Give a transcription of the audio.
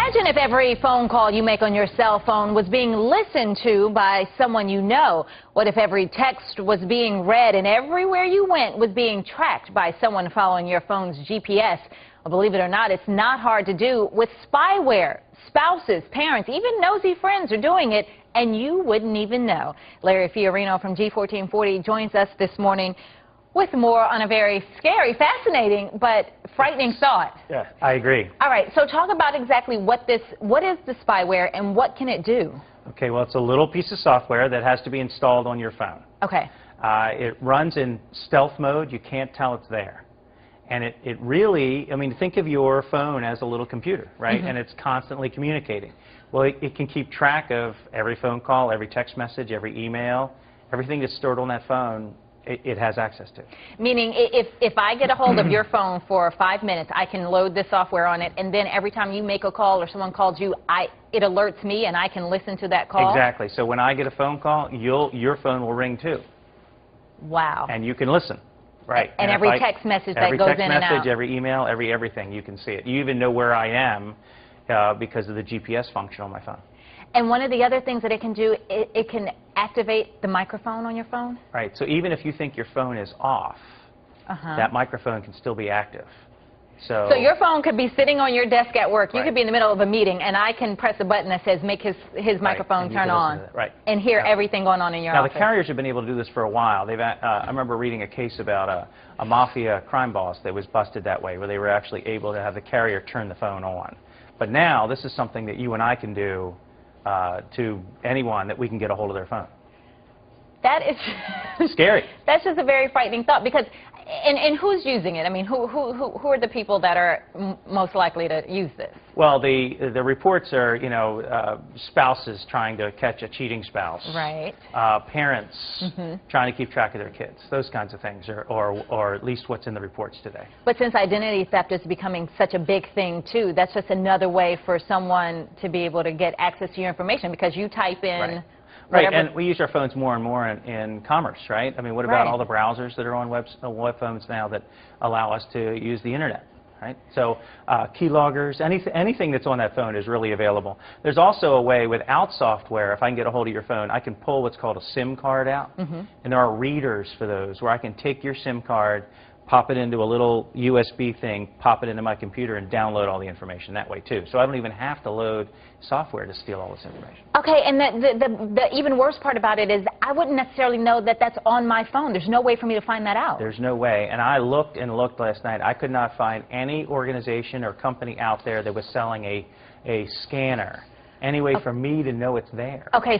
Imagine if every phone call you make on your cell phone was being listened to by someone you know. What if every text was being read and everywhere you went was being tracked by someone following your phone's GPS? Well, believe it or not, it's not hard to do with spyware. Spouses, parents, even nosy friends are doing it, and you wouldn't even know. Larry Fiorino from G1440 joins us this morning with more on a very scary, fascinating, but frightening thought. Yeah, I agree. All right, so talk about exactly what is the spyware and what can it do? Okay, well, it's a little piece of software that has to be installed on your phone. Okay. It runs in stealth mode. You can't tell it's there. And it really, I mean, think of your phone as a little computer, right? And it's constantly communicating. Well, it can keep track of every phone call, every text message, every email, everything that's stored on that phone. It has access to. Meaning, if I get a hold of your phone for 5 minutes, I can load this software on it, and then every time you make a call or someone calls you, it alerts me, and I can listen to that call? Exactly. So when I get a phone call, your phone will ring too. Wow. And you can listen. Right. And every text message that goes in and out. Every text message, every email, everything, you can see it. You even know where I am because of the GPS function on my phone. And one of the other things that it can do, it can activate the microphone on your phone? Right. So even if you think your phone is off, that microphone can still be active. So your phone could be sitting on your desk at work. You Right. could be in the middle of a meeting, and I can press a button that says make his microphone turn on. Right. And hear everything going on in your office. Now, the carriers have been able to do this for a while. They've, I remember reading a case about a mafia crime boss that was busted that way, where they were actually able to have the carrier turn the phone on. But now, this is something that you and I can do to anyone that we can get a hold of their phone. That is scary. That's just a very frightening thought, because and who's using it? I mean, who are the people that are most likely to use this? Well, the reports are, you know, spouses trying to catch a cheating spouse. Right. Parents trying to keep track of their kids. Those kinds of things, or at least what's in the reports today. But since identity theft is becoming such a big thing too, that's just another way for someone to be able to get access to your information, because you type in. Right. Right, and we use our phones more and more in commerce, right? I mean, what about all the browsers that are on web phones now that allow us to use the internet, right? So keyloggers, anything that's on that phone is really available. There's also a way without software, if I can get a hold of your phone, I can pull what's called a SIM card out, and there are readers for those where I can take your SIM card, pop it into a little USB thing, pop it into my computer, and download all the information that way too. So I don't even have to load software to steal all this information. Okay, and the even worse part about it is I wouldn't necessarily know that that's on my phone. There's no way for me to find that out. There's no way. And I looked and looked last night. I could not find any organization or company out there that was selling a scanner, any way for me to know it's there. Okay.